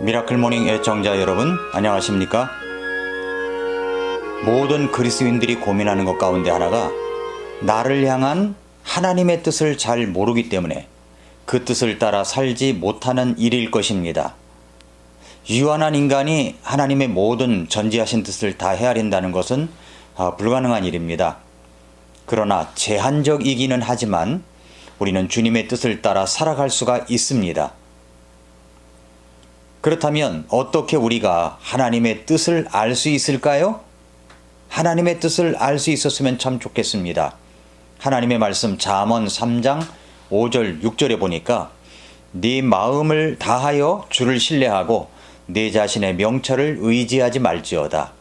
미라클 모닝 애청자 여러분, 안녕하십니까? 모든 그리스도인들이 고민하는 것 가운데 하나가 나를 향한 하나님의 뜻을 잘 모르기 때문에 그 뜻을 따라 살지 못하는 일일 것입니다. 유한한 인간이 하나님의 모든 전지하신 뜻을 다 헤아린다는 것은 불가능한 일입니다. 그러나 제한적이기는 하지만 우리는 주님의 뜻을 따라 살아갈 수가 있습니다. 그렇다면 어떻게 우리가 하나님의 뜻을 알 수 있을까요? 하나님의 뜻을 알 수 있었으면 참 좋겠습니다. 하나님의 말씀 잠언 3장 5절 6절에 보니까 네 마음을 다하여 주를 신뢰하고 네 자신의 명철을 의지하지 말지어다.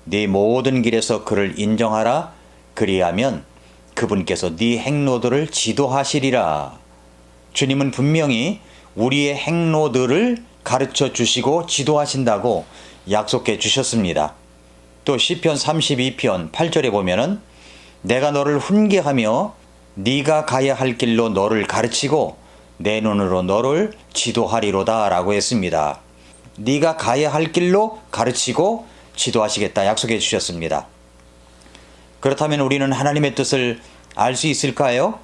네 모든 길에서 그를 인정하라. 그리하면 그분께서 네 행로들을 지도하시리라. 주님은 분명히 우리의 행로들을 가르쳐 주시고 지도하신다고 약속해 주셨습니다. 또 시편 32편 8절에 보면은 내가 너를 훈계하며 네가 가야 할 길로 너를 가르치고 내 눈으로 너를 지도하리로다 라고 했습니다. 네가 가야 할 길로 가르치고 지도하시겠다 약속해 주셨습니다. 그렇다면 우리는 하나님의 뜻을 알 수 있을까요?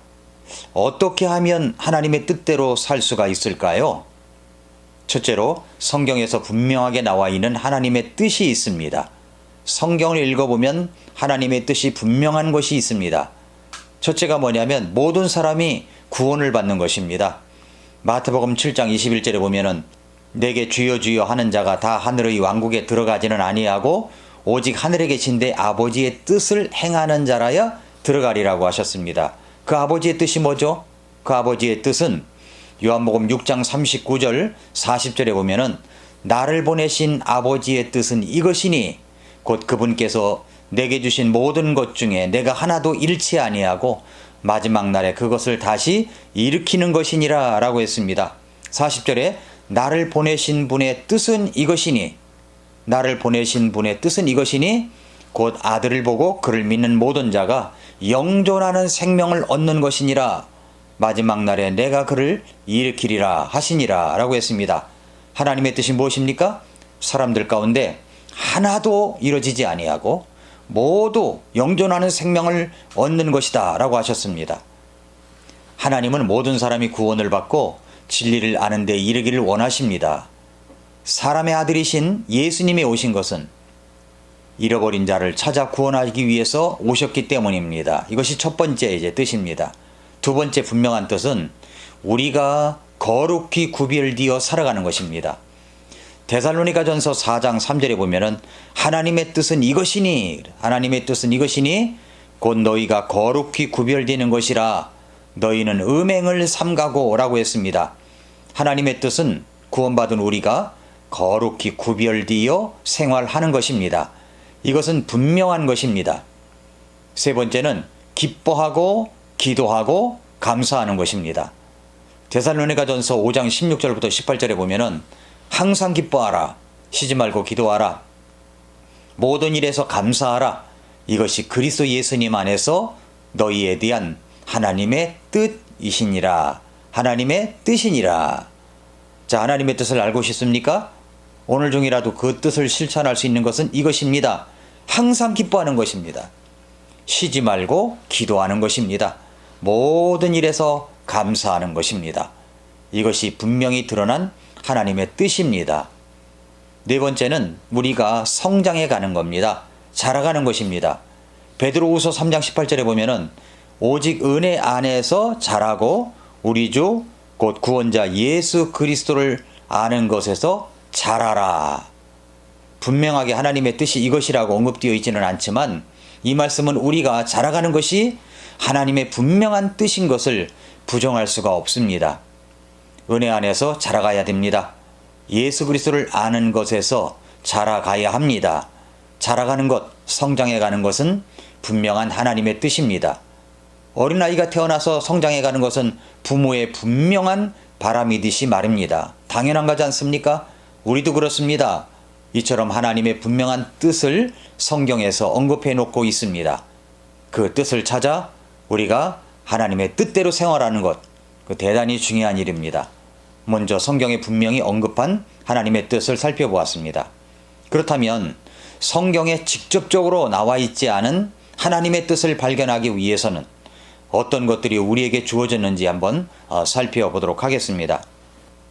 어떻게 하면 하나님의 뜻대로 살 수가 있을까요? 첫째로 성경에서 분명하게 나와 있는 하나님의 뜻이 있습니다. 성경을 읽어보면 하나님의 뜻이 분명한 것이 있습니다. 첫째가 뭐냐면 모든 사람이 구원을 받는 것입니다. 마태복음 7장 21절에 보면은 내게 주여 주여 하는 자가 다 하늘의 왕국에 들어가지는 아니하고 오직 하늘에 계신 내 아버지의 뜻을 행하는 자라야 들어가리라고 하셨습니다. 그 아버지의 뜻이 뭐죠? 그 아버지의 뜻은 요한복음 6장 39절 40절에 보면은 나를 보내신 아버지의 뜻은 이것이니 곧 그분께서 내게 주신 모든 것 중에 내가 하나도 잃지 아니하고 마지막 날에 그것을 다시 일으키는 것이니라 라고 했습니다. 40절에 나를 보내신 분의 뜻은 이것이니 나를 보내신 분의 뜻은 이것이니 곧 아들을 보고 그를 믿는 모든 자가 영존하는 생명을 얻는 것이니라. 마지막 날에 내가 그를 일으키리라 하시니라 라고 했습니다. 하나님의 뜻이 무엇입니까? 사람들 가운데 하나도 이루어지지 아니하고 모두 영존하는 생명을 얻는 것이다 라고 하셨습니다. 하나님은 모든 사람이 구원을 받고 진리를 아는 데 이르기를 원하십니다. 사람의 아들이신 예수님이 오신 것은 잃어버린 자를 찾아 구원하기 위해서 오셨기 때문입니다. 이것이 첫 번째 뜻입니다. 두 번째 분명한 뜻은 우리가 거룩히 구별되어 살아가는 것입니다. 데살로니가전서 4장 3절에 보면은 하나님의 뜻은 이것이니 곧 너희가 거룩히 구별되는 것이라 너희는 음행을 삼가고 라고 했습니다. 하나님의 뜻은 구원받은 우리가 거룩히 구별되어 생활하는 것입니다. 이것은 분명한 것입니다. 세 번째는 기뻐하고 기도하고 감사하는 것입니다. 데살로니가전서 5장 16절부터 18절에 보면은 항상 기뻐하라. 쉬지 말고 기도하라. 모든 일에서 감사하라. 이것이 그리스도 예수님 안에서 너희에 대한 하나님의 뜻이시니라. 하나님의 뜻이니라. 자, 하나님의 뜻을 알고 싶습니까? 오늘 중이라도 그 뜻을 실천할 수 있는 것은 이것입니다. 항상 기뻐하는 것입니다. 쉬지 말고 기도하는 것입니다. 모든 일에서 감사하는 것입니다. 이것이 분명히 드러난 하나님의 뜻입니다. 네 번째는 우리가 성장해 가는 겁니다. 자라가는 것입니다. 베드로후서 3장 18절에 보면은 오직 은혜 안에서 자라고 우리 주 곧 구원자 예수 그리스도를 아는 것에서 자라라. 분명하게 하나님의 뜻이 이것이라고 언급되어 있지는 않지만 이 말씀은 우리가 자라가는 것이 하나님의 분명한 뜻인 것을 부정할 수가 없습니다. 은혜 안에서 자라가야 됩니다. 예수 그리스도를 아는 것에서 자라가야 합니다. 자라가는 것, 성장해가는 것은 분명한 하나님의 뜻입니다. 어린아이가 태어나서 성장해가는 것은 부모의 분명한 바람이듯이 말입니다. 당연한 거지 않습니까? 우리도 그렇습니다. 이처럼 하나님의 분명한 뜻을 성경에서 언급해 놓고 있습니다. 그 뜻을 찾아 우리가 하나님의 뜻대로 생활하는 것, 그 대단히 중요한 일입니다. 먼저 성경에 분명히 언급한 하나님의 뜻을 살펴보았습니다. 그렇다면 성경에 직접적으로 나와 있지 않은 하나님의 뜻을 발견하기 위해서는 어떤 것들이 우리에게 주어졌는지 한번 살펴보도록 하겠습니다.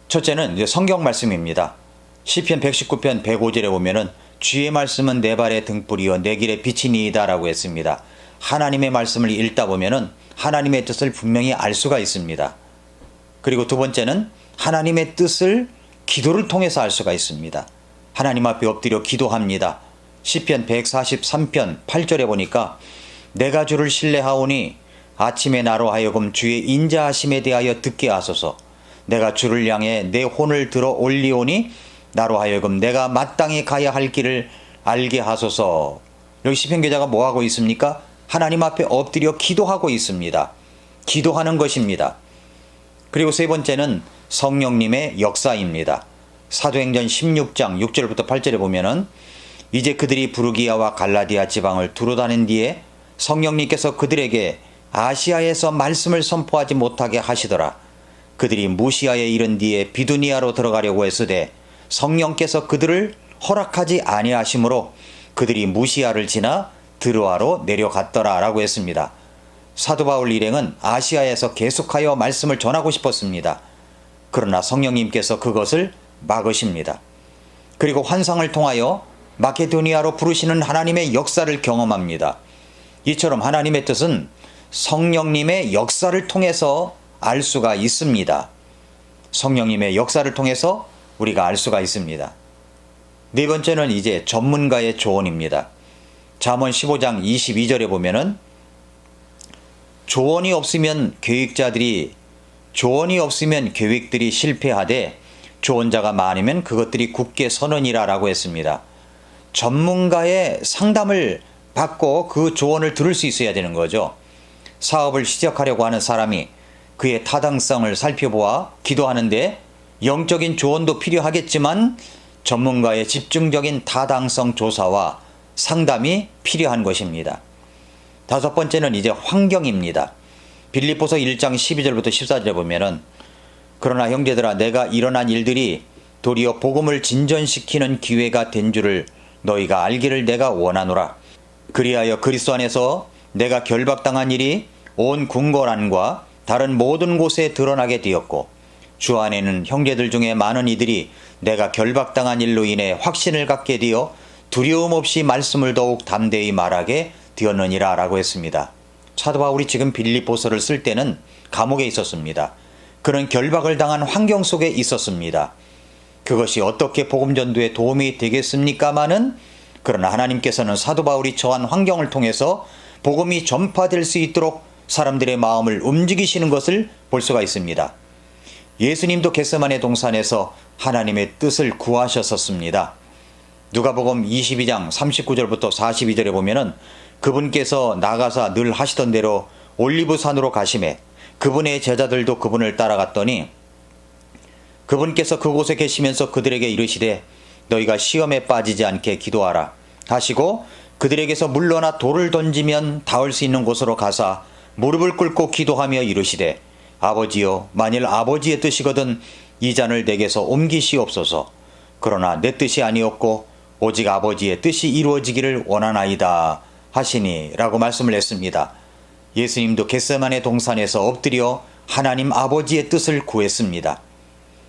첫째는 이제 성경 말씀입니다. 시편 119편 105절에 보면은 주의 말씀은 내 발의 등불이요 내 길의 빛이니이다 라고 했습니다. 하나님의 말씀을 읽다 보면은 하나님의 뜻을 분명히 알 수가 있습니다. 그리고 두 번째는 하나님의 뜻을 기도를 통해서 알 수가 있습니다. 하나님 앞에 엎드려 기도합니다. 시편 143편 8절에 보니까 내가 주를 신뢰하오니 아침에 나로 하여금 주의 인자하심에 대하여 듣게 하소서. 내가 주를 향해 내 혼을 들어 올리오니 나로 하여금 내가 마땅히 가야 할 길을 알게 하소서. 여기 시편 기자가 뭐 하고 있습니까? 하나님 앞에 엎드려 기도하고 있습니다. 기도하는 것입니다. 그리고 세 번째는 성령님의 역사입니다. 사도행전 16장 6절부터 8절에 보면은 이제 그들이 부르기아와 갈라디아 지방을 두루 다닌 뒤에 성령님께서 그들에게 아시아에서 말씀을 선포하지 못하게 하시더라. 그들이 무시아에 이른 뒤에 비두니아로 들어가려고 했으되 성령께서 그들을 허락하지 아니하시므로 그들이 무시아를 지나 드로아로 내려갔더라 라고 했습니다. 사도 바울 일행은 아시아에서 계속하여 말씀을 전하고 싶었습니다. 그러나 성령님께서 그것을 막으십니다. 그리고 환상을 통하여 마케도니아로 부르시는 하나님의 역사를 경험합니다. 이처럼 하나님의 뜻은 성령님의 역사를 통해서 알 수가 있습니다. 성령님의 역사를 통해서 우리가 알 수가 있습니다. 네 번째는 이제 전문가의 조언입니다. 잠언 15장 22절에 보면은 조언이 없으면 계획들이 실패하되 조언자가 많으면 그것들이 굳게 서느니라 라고 했습니다. 전문가의 상담을 받고 그 조언을 들을 수 있어야 되는 거죠. 사업을 시작하려고 하는 사람이 그의 타당성을 살펴보아 기도하는데 영적인 조언도 필요하겠지만 전문가의 집중적인 타당성 조사와 상담이 필요한 것입니다. 다섯 번째는 이제 환경입니다. 빌립보서 1장 12절부터 14절에 보면은 그러나 형제들아 내가 일어난 일들이 도리어 복음을 진전시키는 기회가 된 줄을 너희가 알기를 내가 원하노라. 그리하여 그리스도 안에서 내가 결박당한 일이 온 궁궐안과 다른 모든 곳에 드러나게 되었고 주 안에는 형제들 중에 많은 이들이 내가 결박당한 일로 인해 확신을 갖게 되어 두려움 없이 말씀을 더욱 담대히 말하게 되었느니라 라고 했습니다. 사도 바울이 지금 빌립보서를 쓸 때는 감옥에 있었습니다. 그는 결박을 당한 환경 속에 있었습니다. 그것이 어떻게 복음 전도에 도움이 되겠습니까마는 그러나 하나님께서는 사도 바울이 처한 환경을 통해서 복음이 전파될 수 있도록 사람들의 마음을 움직이시는 것을 볼 수가 있습니다. 예수님도 겟세마네 동산에서 하나님의 뜻을 구하셨었습니다. 누가복음 22장 39절부터 42절에 보면은 그분께서 나가사 늘 하시던 대로 올리브산으로 가시매 그분의 제자들도 그분을 따라갔더니 그분께서 그곳에 계시면서 그들에게 이르시되 너희가 시험에 빠지지 않게 기도하라 하시고 그들에게서 물러나 돌을 던지면 닿을 수 있는 곳으로 가사 무릎을 꿇고 기도하며 이르시되 아버지여 만일 아버지의 뜻이거든 이 잔을 내게서 옮기시옵소서. 그러나 내 뜻이 아니었고 오직 아버지의 뜻이 이루어지기를 원하나이다 하시니 라고 말씀을 했습니다. 예수님도 겟세마네 동산에서 엎드려 하나님 아버지의 뜻을 구했습니다.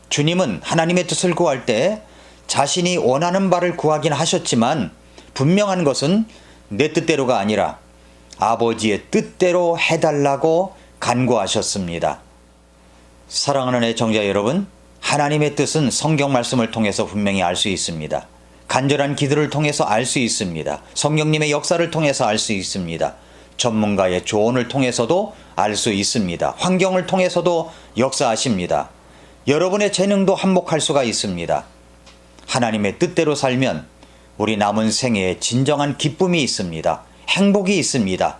주님은 하나님의 뜻을 구할 때 자신이 원하는 바를 구하긴 하셨지만 분명한 것은 내 뜻대로가 아니라 아버지의 뜻대로 해달라고 간구하셨습니다. 사랑하는 애청자 여러분, 하나님의 뜻은 성경 말씀을 통해서 분명히 알 수 있습니다. 간절한 기도를 통해서 알 수 있습니다. 성령님의 역사를 통해서 알 수 있습니다. 전문가의 조언을 통해서도 알 수 있습니다. 환경을 통해서도 역사하십니다. 여러분의 재능도 한몫할 수가 있습니다. 하나님의 뜻대로 살면 우리 남은 생애에 진정한 기쁨이 있습니다. 행복이 있습니다.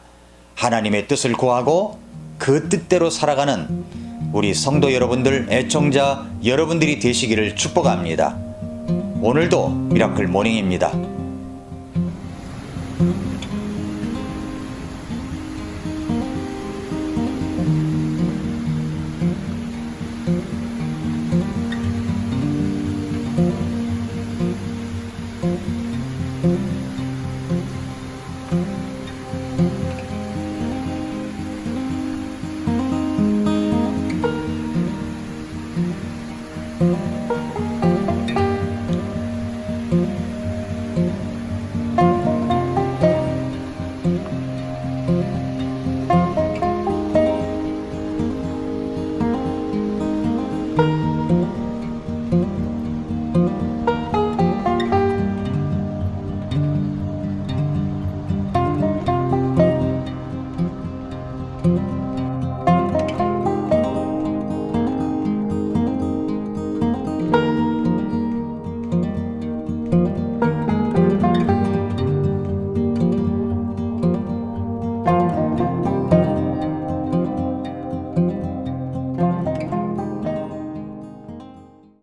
하나님의 뜻을 구하고 그 뜻대로 살아가는 우리 성도 여러분들, 애청자 여러분들이 되시기를 축복합니다. 오늘도 미라클 모닝입니다.